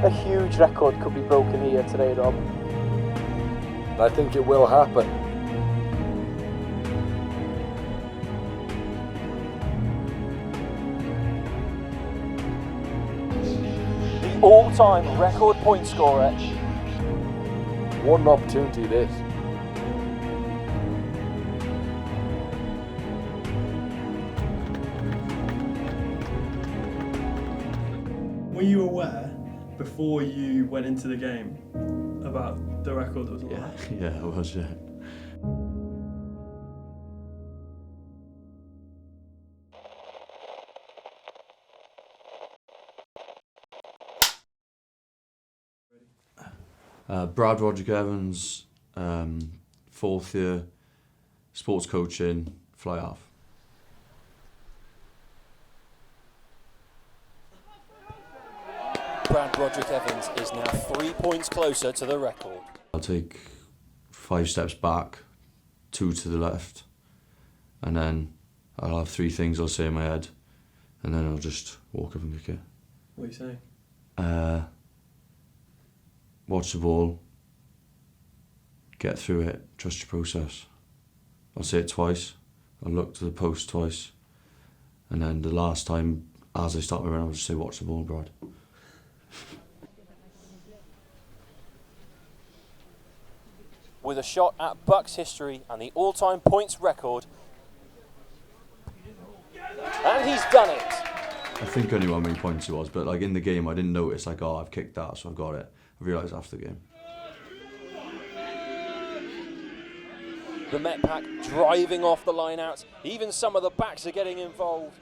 a huge record could be broken here today, Rob. I think it will happen. The all-time record point scorer. What an opportunity it is. Were you aware before you went into the game about the record that was on Yeah, yeah, I was, yeah. Brad Roderick Evans, fourth year, sports coaching, fly half. Brad Roderick Evans is now 3 points closer to the record. I'll take 5 steps back, 2 to the left, and then I'll have 3 things I'll say in my head, and then I'll just walk up and kick it. What are you saying? Watch the ball, get through it, trust your process. I'll say it twice, I'll look to the post twice, and then the last time, as I start my run, I'll just say, watch the ball, Brad. With a shot at Bucks history and the all-time points record. And he's done it! I think I knew how many points it was, but like in the game I didn't notice, like, oh, I've kicked that, so I've got it. I realised after the game. The Met Pack driving off the line-outs. Even some of the backs are getting involved.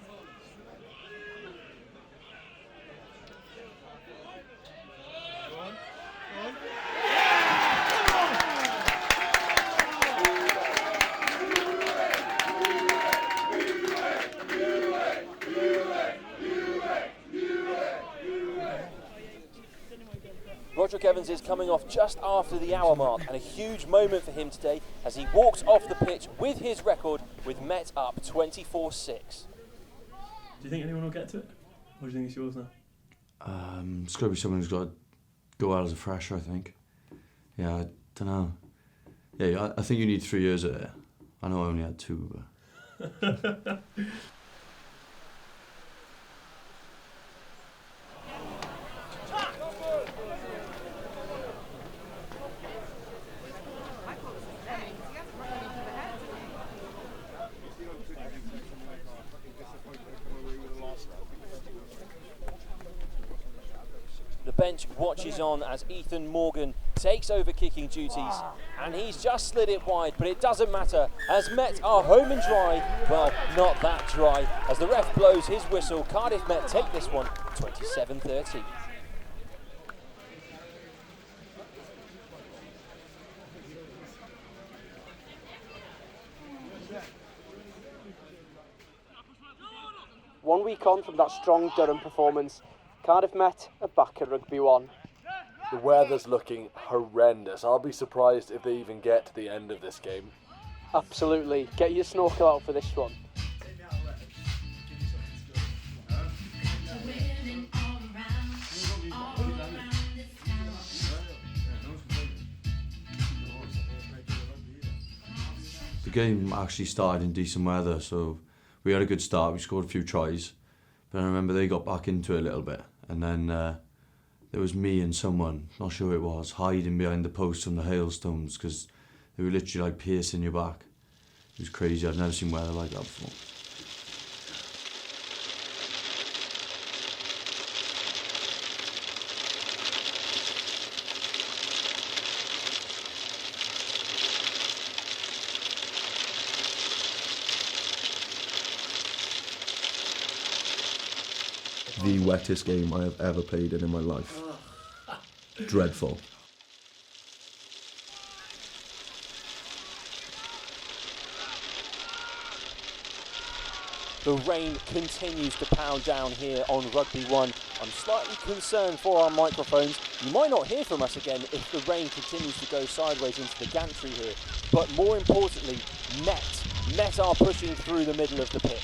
Roderick Evans is coming off just after the hour mark, and a huge moment for him today as he walks off the pitch with his record, with Met up 24-6. Do you think anyone will get to it? Or do you think it's yours now? It's got to be someone who's got to go out as a fresher, I think. Yeah, I don't know. Yeah, I think you need 3 years at it. I know I only had 2, but... The bench watches on as Ethan Morgan takes over kicking duties, and he's just slid it wide, but it doesn't matter as Met are home and dry. Well, not that dry, as the ref blows his whistle. Cardiff Met take this one 27-30. One week on from that strong Durham performance, Cardiff Met are back at Rugby 1. The weather's looking horrendous. I'll be surprised if they even get to the end of this game. Absolutely. Get your snorkel out for this one. The game actually started in decent weather, so we had a good start. We scored a few tries, but I remember they got back into it a little bit, and then there was me and someone, not sure who it was, hiding behind the posts from the hailstones because they were literally like piercing your back. It was crazy. I've never seen weather like that before. The wettest game I have ever played in my life. Dreadful. The rain continues to pound down here on Rugby 1. I'm slightly concerned for our microphones. You might not hear from us again if the rain continues to go sideways into the gantry here. But more importantly, Met are pushing through the middle of the pitch.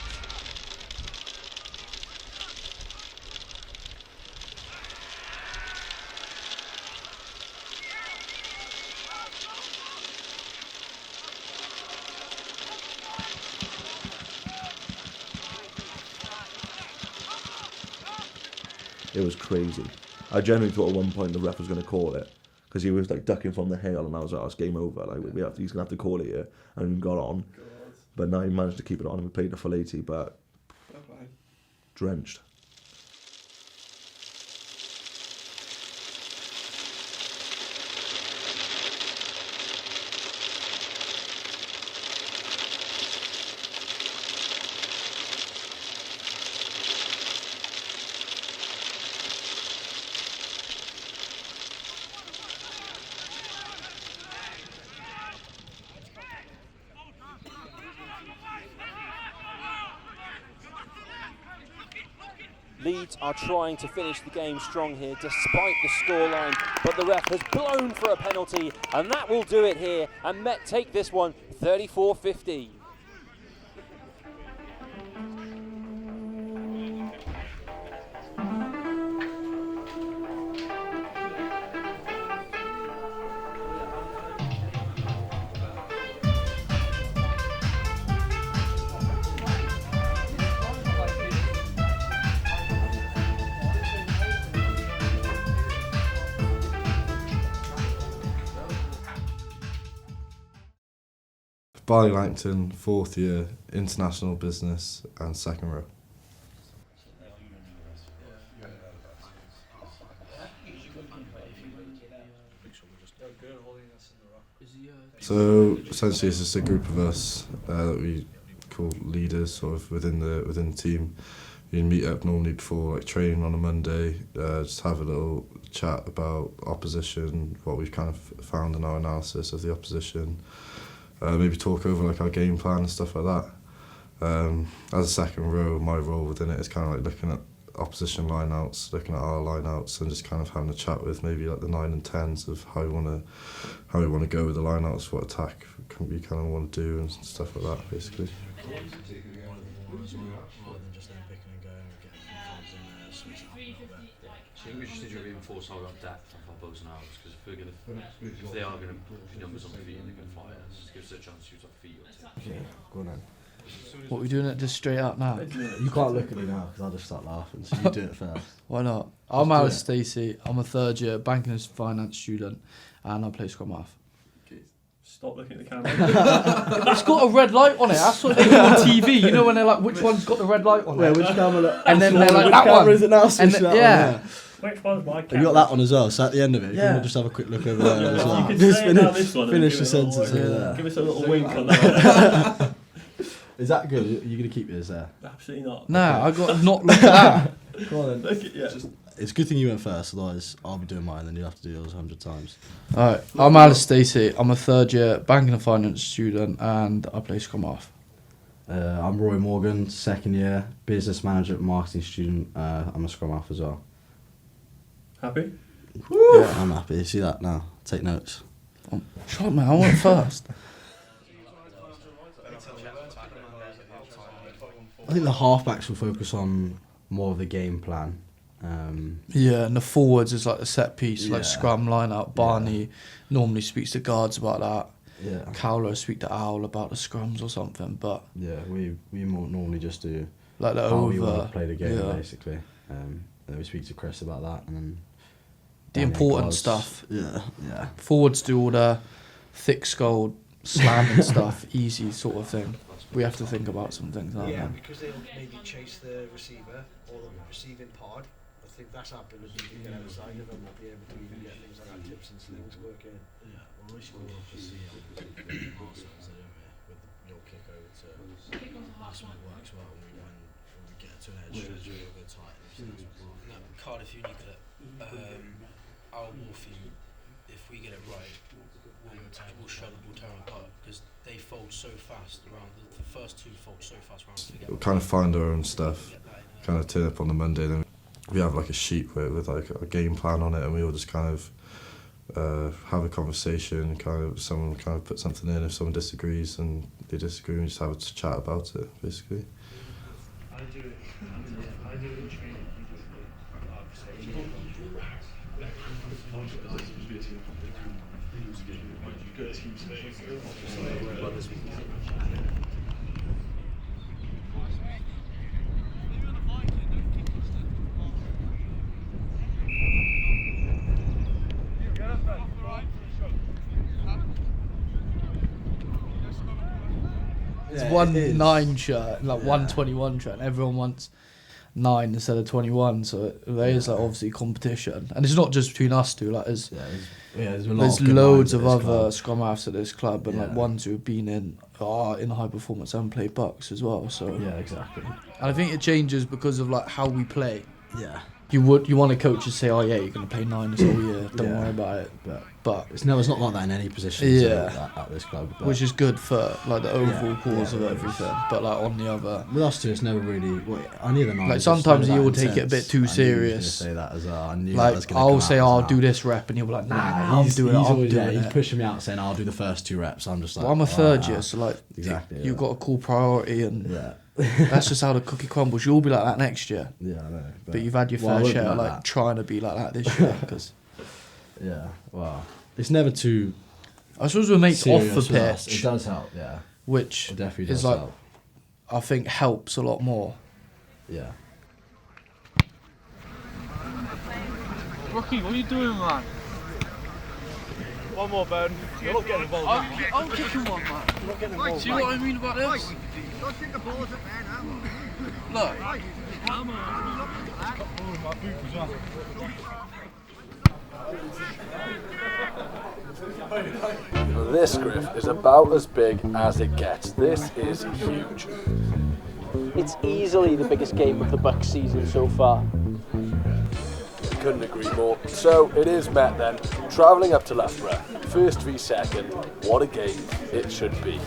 It was crazy. I genuinely thought at one point the ref was going to call it because he was like ducking from the hail, and I was like, oh, it's game over. Like he's going to have to call it here, and he got on. But now he managed to keep it on, and we played the full 80, but drenched. Leeds are trying to finish the game strong here despite the scoreline, but the ref has blown for a penalty, and that will do it here, and Met take this one 34-15. Barley Langton, 4th year, international business and 2nd row. So essentially it's just a group of us that we call leaders sort of within the team. We meet up normally before like training on a Monday, just have a little chat about opposition, what we've kind of found in our analysis of the opposition. Maybe talk over like our game plan and stuff like that. As a 2nd row, my role within it is kind of like looking at opposition lineouts, looking at our lineouts, and just kind of having a chat with maybe like the 9 and 10s of how we want to go with the lineouts, what attack we kind of want to do and stuff like that, basically. I think we just need to reinforce our depth of our bows and arrows, because if they are going to put numbers on the feet and they're going to fire, it gives us a chance to use our feet or two. Yeah, go on then. What are we doing it just straight up now? You can't look at me now because I'll just start laughing, so you do it first. Why not? I'm Alice Stacey. I'm a 3rd year banking and finance student, and I play scrum half. Stop looking at the camera. It's got a red light on it. That's what they do on TV. You know when they're like, which one's got the red light on it? Which camera? And then they're like, which that camera one. is it now? And yeah. Which one's my camera? Have you got that on as well? So at the end of it, Yeah. you can just have a quick look over there as well. You could Just say now this one. finish the sentence. Give us a little wink on that. Is that good? Are you going to keep yours there? Absolutely not. Nah, I got to not look at that. Go on then. Look at, yeah. It's a good thing you went first, otherwise I'll be doing mine, then you'll have to do yours 100 times. Alright, I'm Alice Stacey. I'm a 3rd year banking and finance student, and I play scrum half. I'm Roy Morgan, 2nd year, business management and marketing student. I'm a scrum half as well. Happy? Yeah, I'm happy. See that now? Take notes. Shut up, man. I went first. I think the halfbacks will focus on more of the game plan. Yeah, and the forwards is like the set piece, like Yeah. scrum, line out. Barney normally speaks to guards about that. Yeah. Cowler speak to Owl about the scrums or something, but Yeah, we more normally just do like the how we want over to play the game, yeah. basically. And then we speak to Chris about that, and then The Danny important Claus. stuff. Yeah, yeah. Forwards do all the thick skull slamming stuff, easy sort of thing. We have to think about some things, aren't Yeah, we? because they'll maybe chase the receiver or the receiving pod. I think that's our ability to get outside of them, not be able to even get things like our tips and slings working. Yeah, well, we scored obviously with your kick over to that's when it works well when we get to an edge, we'll go tight. No, Cardiff Unique, our Wolfie, if we get it right, we'll shred, we'll tear them apart because they fold so fast around. The first two fold so fast around to get. We'll kind of find our own stuff, kind of turn up on the Monday, then we have like a sheet with like a game plan on it, and we all just kind of have a conversation, kind of someone kind of put something in. If someone disagrees and they disagree, we just have a chat about it, basically. I do it in training. It's 1-9 shirt, like 121 shirt, and everyone wants 9 instead of 21. So there is like obviously competition, and it's not just between us two. Like there's loads of other scrum halves at this club, and like ones who have been in high performance and played bucks as well. So yeah, exactly. And I think it changes because of like how we play. Yeah. You want a coach to say, oh yeah, you're going to play 9 this whole year. Don't worry about it. But it's not like that in any position. At this club, but which is good for like the overall cause of everything. But like on the other, with us two, it's never really. I knew the 9. Like sometimes you will take it a bit too serious. Say that as I knew like that was gonna I'll come say, out I'll do this rep, and he'll be like, nah, I'm he's doing it. He's pushing me out, saying I'll do the first 2 reps. I'm just like, well, I'm a third year, so like exactly. You've got a cool priority, and that's just how the cookie crumbles. You'll be like that next year. Yeah, I know. But you've had your fair share, like trying to be like that this year, because. Yeah, well, it's never too. I suppose we make off the pitch. It does help, yeah. Which it definitely is does like, help. I think helps a lot more. Yeah. Rocky, what are you doing, man? One more, Ben. You're not getting involved. I'm kicking one, man. You're not getting involved. See what I mean about this? Don't kick the balls at man, Look. Come on. This Griff is about as big as it gets. This is huge. It's easily the biggest game of the Bucks season so far. Couldn't agree more. So it is Met then, travelling up to Loughborough. First v second. What a game it should be.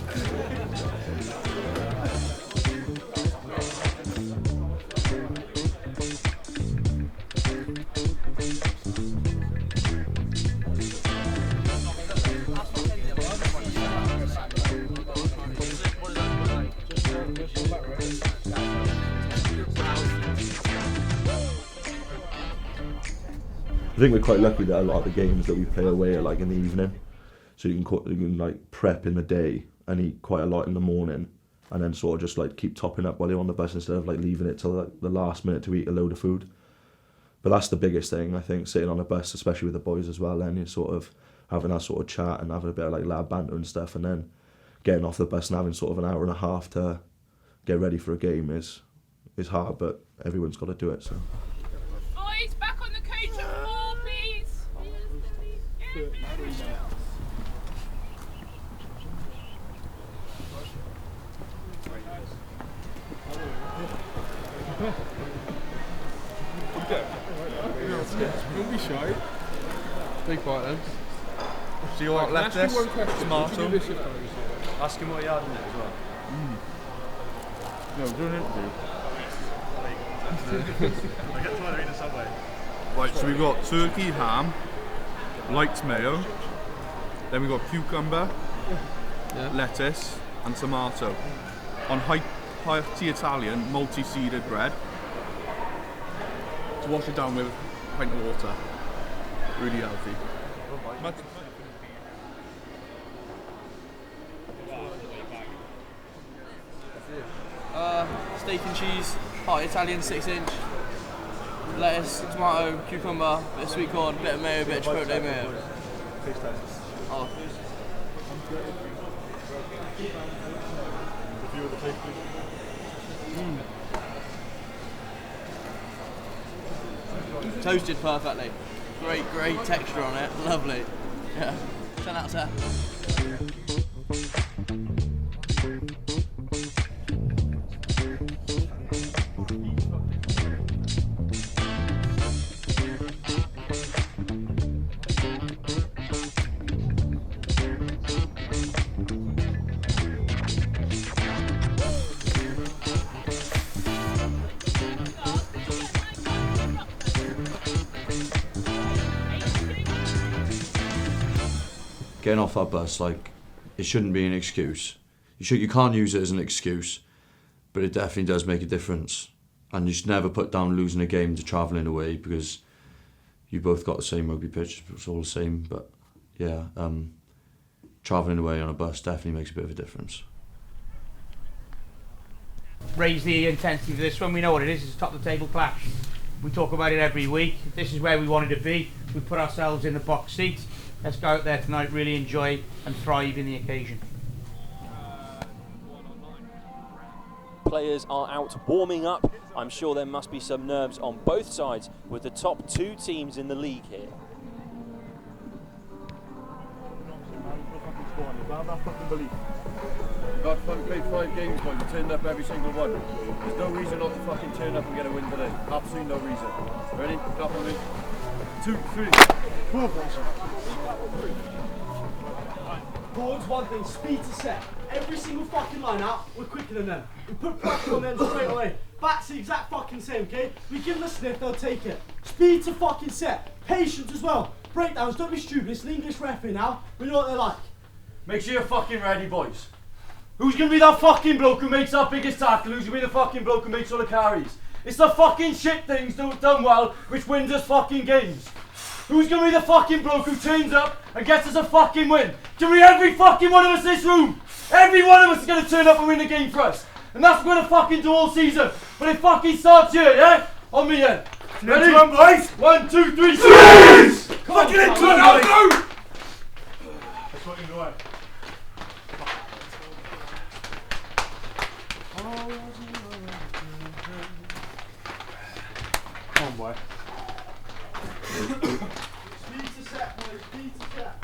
I think we're quite lucky that a lot of the games that we play away are like in the evening, so you can like prep in the day and eat quite a lot in the morning, and then sort of just like keep topping up while you're on the bus instead of like leaving it till like the last minute to eat a load of food. But that's the biggest thing, I think, sitting on a bus, especially with the boys as well. Then you're sort of having that sort of chat and having a bit of like lab banter and stuff, and then getting off the bus and having sort of an hour and a half to get ready for a game is hard, but everyone's got to do it. So. Boys, back on the coach at 4, please. Don't be shy. Be quiet then. So you want lettuce, tomato? Ask him what he had in it as well. No, do an interview. I get tired of eating Subway. Right, so we've got turkey, ham, light mayo, then we've got cucumber, lettuce and tomato on high Italian multi-seeded bread to wash it down with a pint of water. Really healthy. Steak and cheese, hot Italian 6-inch, lettuce, tomato, cucumber, bit of sweet corn, bit of mayo, bit of chipotle mayo. Oh. Toasted perfectly. Great texture on it. Lovely. Yeah. 10 out of 10. Getting off that bus, like, it shouldn't be an excuse. You can't use it as an excuse, but it definitely does make a difference. And you should never put down losing a game to travelling away, because you both got the same rugby pitch, it's all the same. But yeah, travelling away on a bus definitely makes a bit of a difference. Raise the intensity of this one. We know what it is. It's a top of the table clash. We talk about it every week. This is where we wanted to be. We put ourselves in the box seat. Let's go out there tonight, really enjoy and thrive in the occasion. players are out warming up. I'm sure there must be some nerves on both sides with the top 2 teams in the league here. Got fucking played 5 games, boys. We turned up every single one. There's no reason not to fucking turn up and get a win today. Absolutely no reason. Ready? Clap on me. 2, 3, 4. Boards one thing, speed to set. Every single fucking line out, we're quicker than them. We put pressure on them straight away. Back's the exact fucking same, okay? We give them a sniff, they'll take it. Speed to fucking set. Patience as well. Breakdowns, don't be stupid. It's an English referee now. We know what they're like. Make sure you're fucking ready, boys. Who's gonna be that fucking bloke who makes our biggest tackle? Who's gonna be the fucking bloke who makes all the carries? It's the fucking shit things done well which wins us fucking games. Who's gonna be the fucking bloke who turns up and gets us a fucking win? Can we, every fucking one of us in this room? Every one of us is gonna turn up and win the game for us. And that's what we're gonna fucking do all season. But it fucking starts here, yeah? On me then. Ready? Into 1, boys. 1, 2, 3, freeze! Fucking into it now, go! That's what you do. Come on, boy. Speed to set, boys. Speed to set.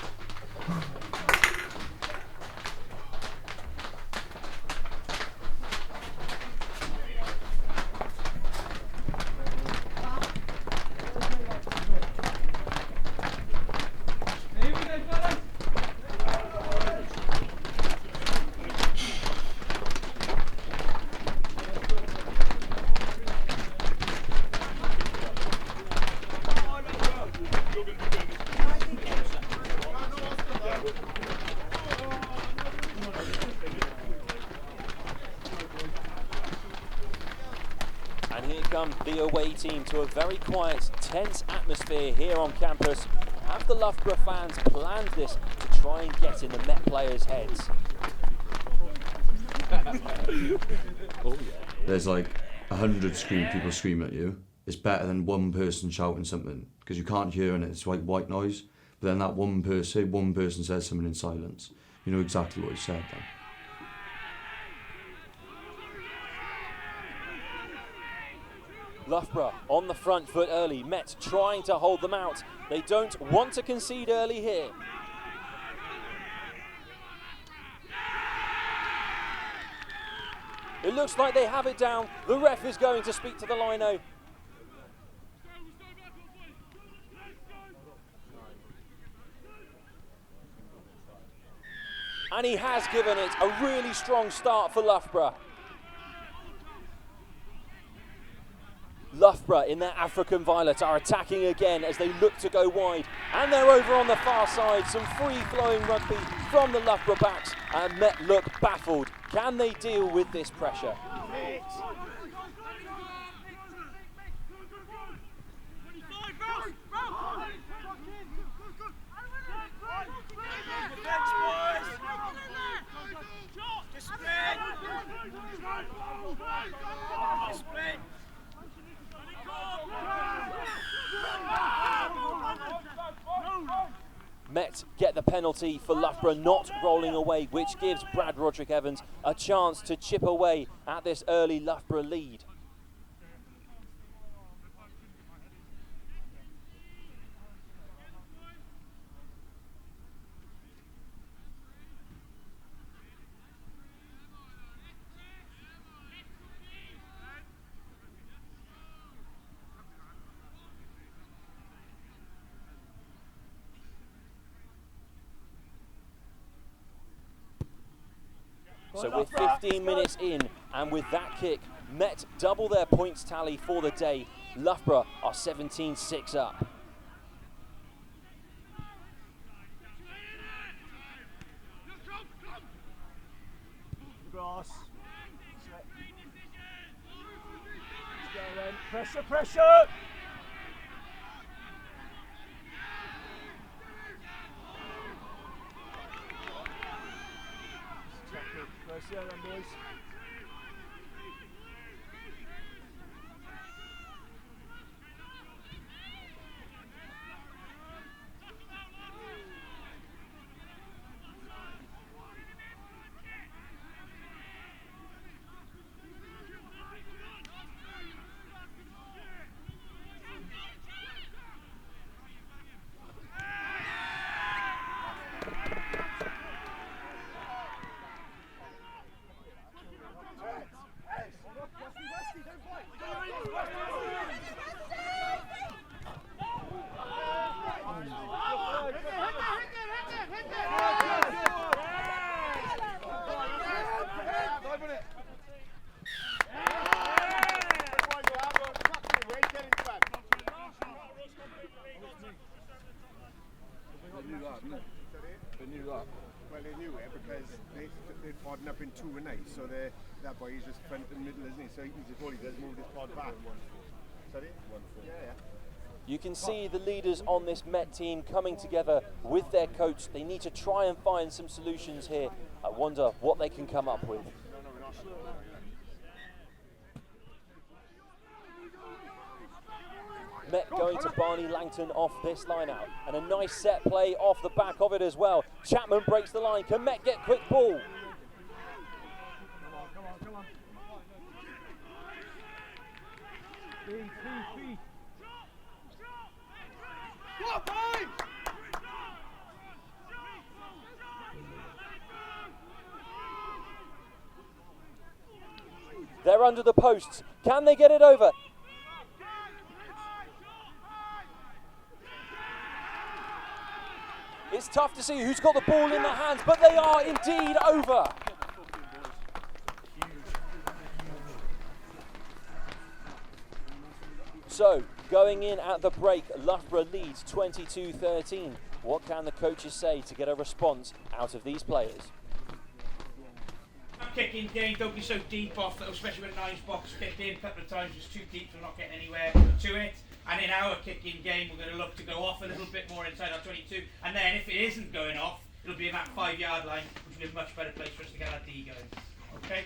And here come the away team to a very quiet, tense atmosphere here on campus. Have the Loughborough fans planned this to try and get in the Met players' heads? There's like 100 people screaming at you. It's better than one person shouting something, because you can't hear it. It's like white noise. But then that one person says something in silence, you know exactly what he said then. Loughborough on the front foot early. Met trying to hold them out. They don't want to concede early here. It looks like they have it down. The ref is going to speak to the lino. And he has given it a really strong start for Loughborough. Loughborough in their African violet are attacking again as they look to go wide. And they're over on the far side. Some free-flowing rugby from the Loughborough backs. And Met look baffled. Can they deal with this pressure? Met get the penalty for Loughborough not rolling away, which gives Brad Roderick Evans a chance to chip away at this early Loughborough lead. So with 15 minutes in, and with that kick, Met double their points tally for the day. Loughborough are 17-6 up. Grass. Pressure, pressure! Yeah, then, boys. keeping two a night, so that boy is just front in the middle, isn't he? So he just all he does move this pod back. Sorry? 1-4. Yeah. You can see the leaders on this Met team coming together with their coach. They need to try and find some solutions here. I wonder what they can come up with. Met going to Barney Langton off this line out. And a nice set play off the back of it as well. Chapman breaks the line. Can Met get quick ball? Come on. Feet. They're under the posts. Can they get it over? It's tough to see who's got the ball in their hands, but they are indeed over. So, going in at the break, Loughborough leads 22-13. What can the coaches say to get a response out of these players? Kicking game, don't be so deep off, especially when Nine's box kicked in a couple of times, just too deep, we're not getting anywhere to it. And in our kicking game, we're going to look to go off a little bit more inside our 22. And then if it isn't going off, it'll be in that 5-yard line, which will be a much better place for us to get our D going. Okay?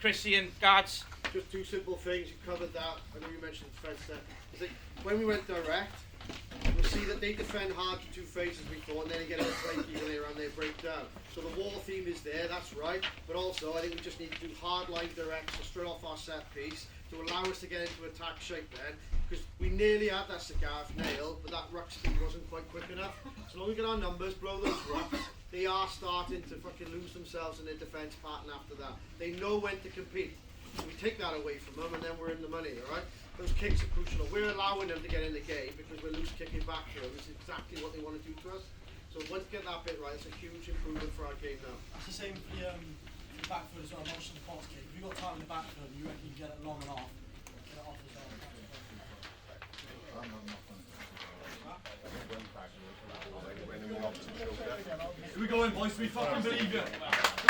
Christian, guards. Just two simple things. You covered that. I know you mentioned defence there. It's like when we went direct, you'll see that they defend hard to two phases before, and then they get a flaky when they run their breakdown. So the wall theme is there, that's right. But also, I think we just need to do hard line direct, so straight off our set piece, to allow us to get into attack shape then, because we nearly had that Sagarth nail, but that ruck speed wasn't quite quick enough. So long as we get our numbers, blow those rucks, they are starting to fucking lose themselves in their defence pattern after that. They know when to compete. So we take that away from them and then we're in the money, alright? Those kicks are crucial. We're allowing them to get in the game because we're loose kicking back to them. This is exactly what they want to do to us. So once we get that bit right, it's a huge improvement for our game now. That's the same for the back foot as well, not just the cross kick. If you've got time in the back foot, you reckon you can get it long and off. Get it off as well. Here we go in, boys. We fucking believe you.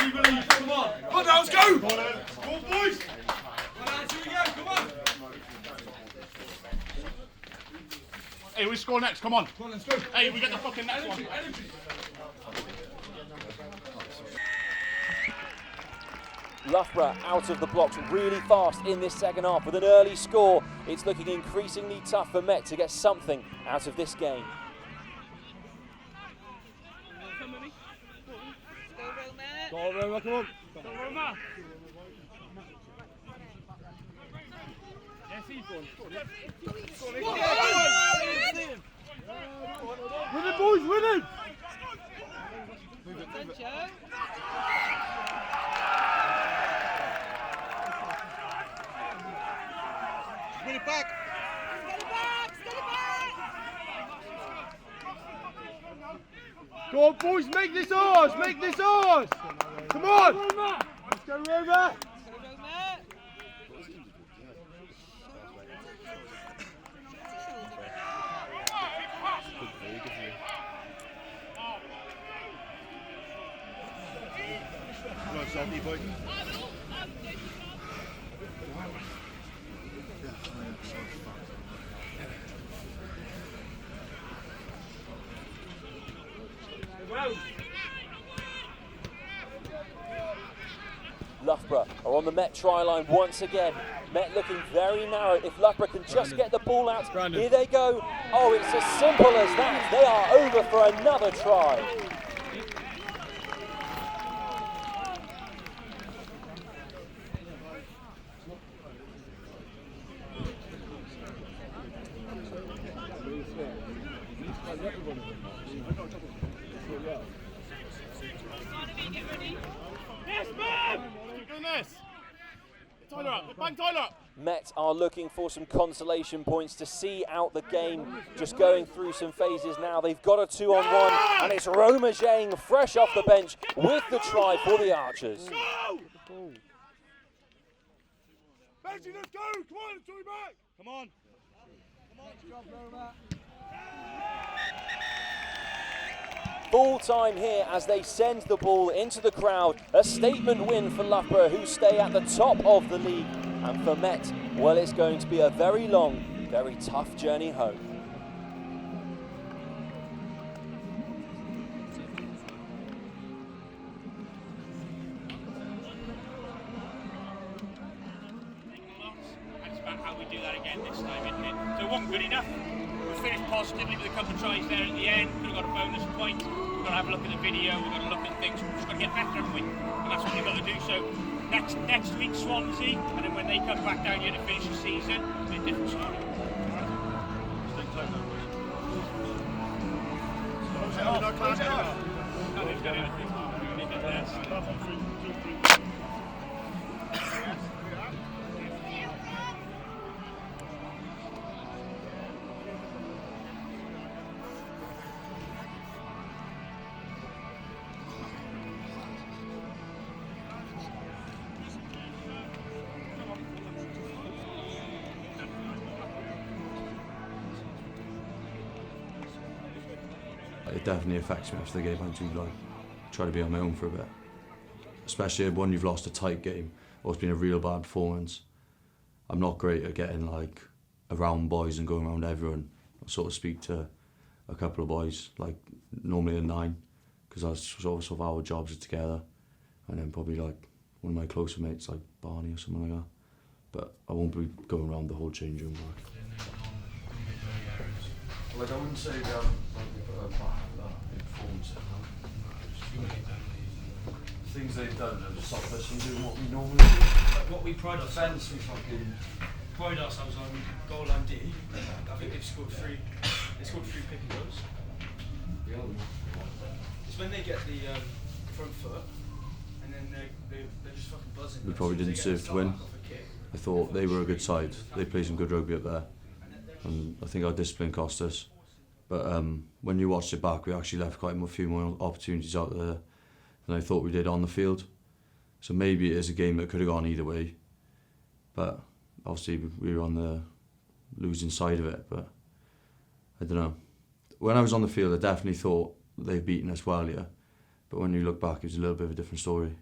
We believe. Come on. Come on, now, let's go. Go on, boys. Come on, here we go. Come on. Hey, we score next. Come on. Come on, let's go. Hey, we get the fucking next one. Loughborough out of the blocks really fast in this second half with an early score. It's looking increasingly tough for Met to get something out of this game. Go on, Roma, come on. Go, Roma. Yes, he's gone. Win it, boys, win it! Win it back! Go on, boys, make this ours! Make this ours! Come on! Let's go, Roma! Come on, Salty boy. Loughborough are on the Met try line once again. Met looking very narrow. If Loughborough can just get the ball out, here they go. Oh, it's as simple as that. They are over for another try. Tyler up, bang Tyler up. Met are looking for some consolation points to see out the game. Just going through some phases now. They've got a 2-on-1, and it's Roma Jang fresh off the bench with the try for the Archers. Benji, let's go! Come on, Joey back! Come on! Come on, good job, Roma. full time here as they send the ball into the crowd. A statement win for Loughborough, who stay at the top of the league. And for Met, well, it's going to be a very long, very tough journey home. It's about how we do that again this time, isn't it? So it wasn't good enough. We finished positively with a couple of tries there at the end. Could have got a bonus point. We've got to have a look at the video. We've got to look at things. We've just got to get better, haven't we? And that's what we've got to do. So next week Swansea, and then when they come back down here to finish the season, it'll be a different story. It definitely affects me after the game. I do like try to be on my own for a bit, especially when you've lost a tight game or it's been a real bad performance. I'm not great at getting like around boys and going around everyone. I sort of speak to a couple of boys, like normally a 9, because I sort of our jobs are together, and then probably like one of my closer mates like Barney or something like that. But I won't be going around the whole change room. Like I wouldn't say that informs it. Things they've done have stopped us from doing what we normally do. Like what we pride ourselves, we fucking pride ourselves on goal line D. I think they've scored 3. They scored 3 pick and goals. It's when they get the front foot, and then they're just fucking buzzing. We probably didn't deserve to win. I thought they were a good side. They played some good rugby up there, and I think our discipline cost us. But when you watched it back, we actually left quite a few more opportunities out there than I thought we did on the field. So maybe it is a game that could have gone either way. But obviously we were on the losing side of it. But I don't know. When I was on the field, I definitely thought they've beaten us well, yeah. But when you look back, it was a little bit of a different story.